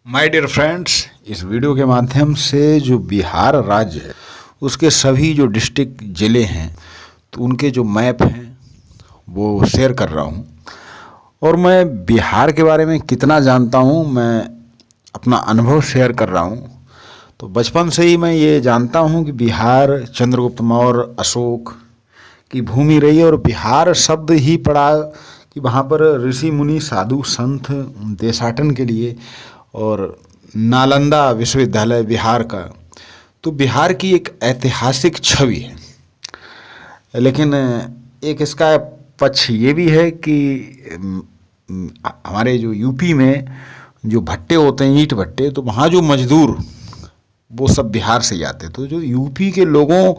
My dear friends, इस video के माध्यम से जो बिहार राज्य है उसके सभी जो डिस्ट्रिक्ट ज़िले हैं तो उनके जो मैप हैं वो शेयर कर रहा हूँ। और मैं बिहार के बारे में कितना जानता हूँ, मैं अपना अनुभव शेयर कर रहा हूँ। तो बचपन से ही मैं ये जानता हूँ कि बिहार चंद्रगुप्त मौर्य अशोक की भूमि रही है। और बिहार शब्द ही पड़ा कि वहाँ पर ऋषि मुनि साधु संत देशाटन के लिए, और नालंदा विश्वविद्यालय बिहार का, तो बिहार की एक ऐतिहासिक छवि है। लेकिन एक इसका पक्ष ये भी है कि हमारे जो यूपी में जो भट्टे होते हैं, ईंट भट्टे, तो वहाँ जो मजदूर वो सब बिहार से ही आते। तो जो यूपी के लोगों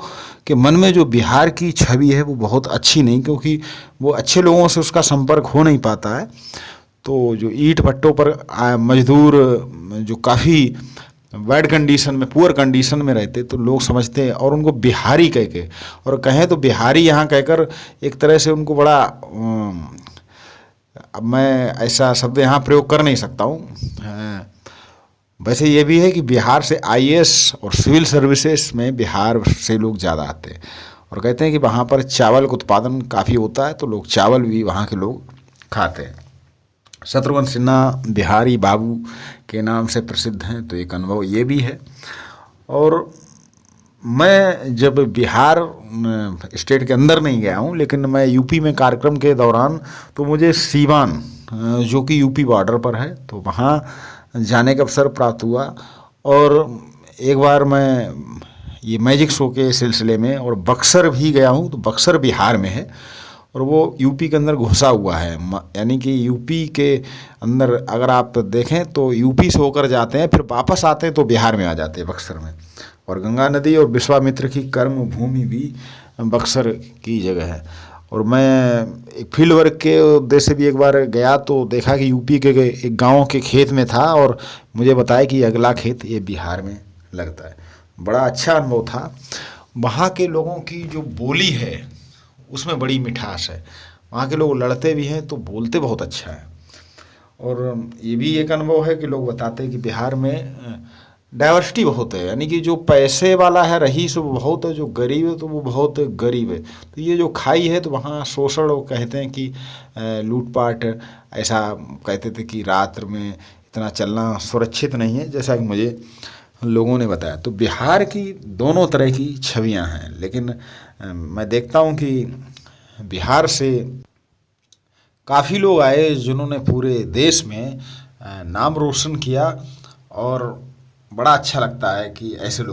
के मन में जो बिहार की छवि है वो बहुत अच्छी नहीं, क्योंकि वो अच्छे लोगों से उसका संपर्क हो नहीं पाता है। तो जो ईंट भट्टों पर मजदूर जो काफ़ी बैड कंडीशन में, पुअर कंडीशन में रहते, तो लोग समझते हैं और उनको बिहारी कह के, और कहें तो बिहारी यहाँ कहकर एक तरह से उनको बड़ा अब मैं ऐसा शब्द यहाँ प्रयोग कर नहीं सकता हूँ। वैसे ये भी है कि बिहार से आईएएस और सिविल सर्विसेज में बिहार से लोग ज़्यादा आते हैं, और कहते हैं कि वहाँ पर चावल का उत्पादन काफ़ी होता है, तो लोग चावल भी वहाँ के लोग खाते हैं। शत्रुघ्न सिन्हा बिहारी बाबू के नाम से प्रसिद्ध हैं, तो एक अनुभव ये भी है। और मैं जब बिहार स्टेट के अंदर नहीं गया हूँ, लेकिन मैं यूपी में कार्यक्रम के दौरान, तो मुझे सीवान जो कि यूपी बॉर्डर पर है, तो वहाँ जाने का अवसर प्राप्त हुआ। और एक बार मैं ये मैजिक शो के सिलसिले में और बक्सर भी गया हूँ, तो बक्सर बिहार में है और वो यूपी के अंदर घुसा हुआ है। यानी कि यूपी के अंदर अगर आप देखें तो यूपी से होकर जाते हैं, फिर वापस आते हैं तो बिहार में आ जाते हैं बक्सर में। और गंगा नदी और विश्वामित्र की कर्म भूमि भी बक्सर की जगह है। और मैं एक फील्ड वर्क के उद्देश्य से भी एक बार गया, तो देखा कि यूपी के एक गांव के खेत में था, और मुझे बताया कि अगला खेत ये बिहार में लगता है। बड़ा अच्छा अनुभव था। वहाँ के लोगों की जो बोली है उसमें बड़ी मिठास है। वहाँ के लोग लड़ते भी हैं तो बोलते बहुत अच्छा है। और ये भी एक अनुभव है कि लोग बताते हैं कि बिहार में डाइवर्सिटी बहुत है, यानी कि जो पैसे वाला है रईस वो बहुत है, जो गरीब है तो वो बहुत गरीब है। तो ये जो खाई है, तो वहाँ शोषण, वो कहते हैं कि लूटपाट, ऐसा कहते थे कि रात में इतना चलना सुरक्षित नहीं है, जैसा कि मुझे लोगों ने बताया। तो बिहार की दोनों तरह की छवियां हैं, लेकिन मैं देखता हूं कि बिहार से काफ़ी लोग आए जिन्होंने पूरे देश में नाम रोशन किया, और बड़ा अच्छा लगता है कि ऐसे लोग